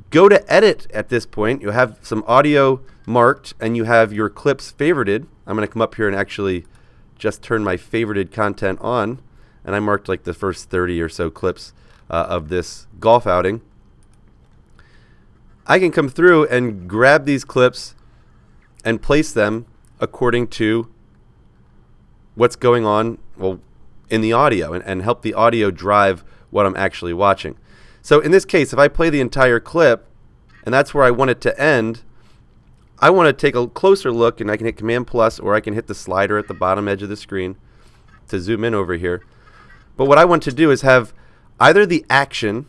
go to edit at this point, you have some audio marked and you have your clips favorited. I'm going to come up here and actually just turn my favorited content on, and I marked like the first 30 or so clips of this golf outing. I can come through and grab these clips and place them according to what's going on in the audio and help the audio drive what I'm actually watching. So in this case, if I play the entire clip and that's where I want it to end, I want to take a closer look, and I can hit Command plus, or I can hit the slider at the bottom edge of the screen to zoom in over here. But what I want to do is have either the action,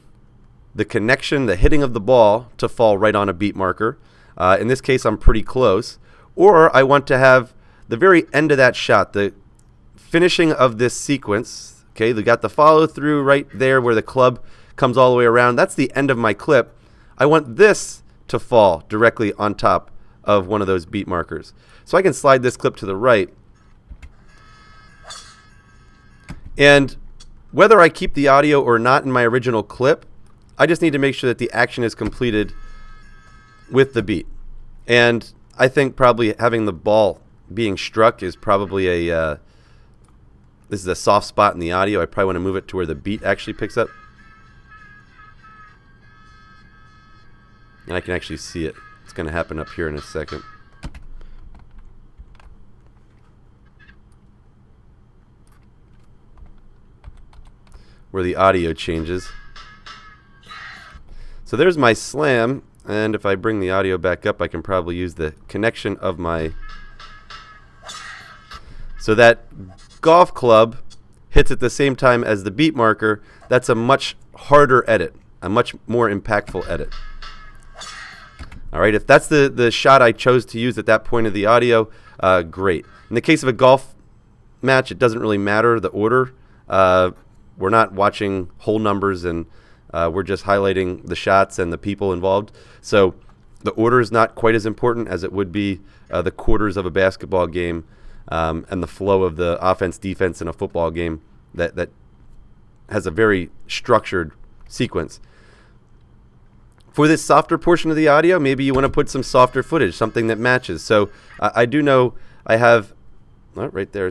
the connection, the hitting of the ball to fall right on a beat marker. In this case, I'm pretty close. Or I want to have the very end of that shot, the finishing of this sequence. Okay, we got the follow through right there where the club comes all the way around. That's the end of my clip. I want this to fall directly on top of one of those beat markers. So I can slide this clip to the right. And whether I keep the audio or not in my original clip, I just need to make sure that the action is completed with the beat. And I think probably having the ball being struck is probably this is a soft spot in the audio. I probably want to move it to where the beat actually picks up. And I can actually see it. It's going to happen up here in a second. Where the audio changes. So there's my slam, and if I bring the audio back up, I can probably use the connection of my... So that golf club hits at the same time as the beat marker. That's a much harder edit, a much more impactful edit. All right, if that's the shot I chose to use at that point of the audio, great. In the case of a golf match, it doesn't really matter the order. We're not watching whole numbers, and we're just highlighting the shots and the people involved. So the order is not quite as important as it would be the quarters of a basketball game and the flow of the offense, defense in a football game that has a very structured sequence. For this softer portion of the audio, maybe you want to put some softer footage, something that matches. So I do know I have, right there,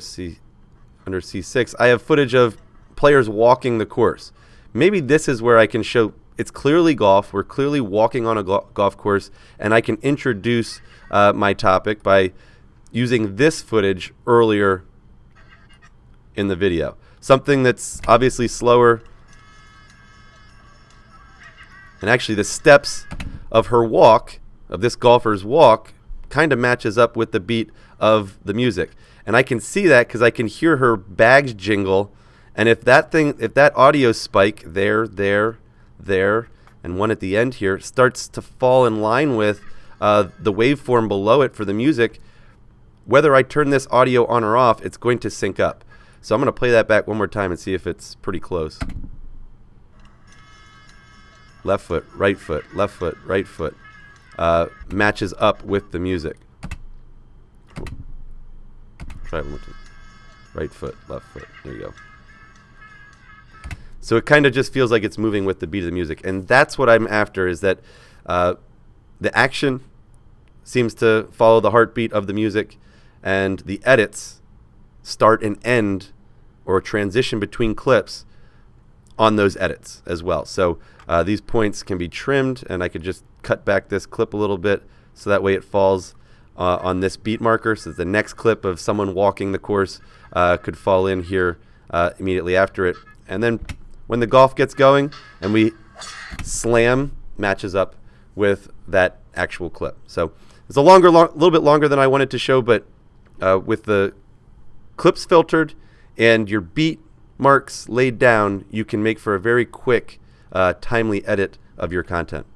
under C6, I have footage of players walking the course. Maybe this is where I can show it's clearly golf. We're clearly walking on a golf course, and I can introduce my topic by using this footage earlier in the video. Something that's obviously slower. And actually the steps of her walk, of this golfer's walk, kind of matches up with the beat of the music. And I can see that because I can hear her bags jingle. And if that audio spike there, and one at the end here starts to fall in line with the waveform below it for the music, whether I turn this audio on or off, it's going to sync up. So I'm going to play that back one more time and see if it's pretty close. Left foot, right foot, left foot, right foot. Matches up with the music. Try it one more time. Right foot, left foot. There you go. So it kind of just feels like it's moving with the beat of the music. And that's what I'm after, is that the action seems to follow the heartbeat of the music, and the edits start and end or transition between clips on those edits as well. So these points can be trimmed, and I could just cut back this clip a little bit so that way it falls on this beat marker. So the next clip of someone walking the course could fall in here immediately after it. And then when the golf gets going and we slam, matches up with that actual clip. So it's a little bit longer than I wanted to show, but with the clips filtered and your beat marks laid down, you can make for a very quick, timely edit of your content.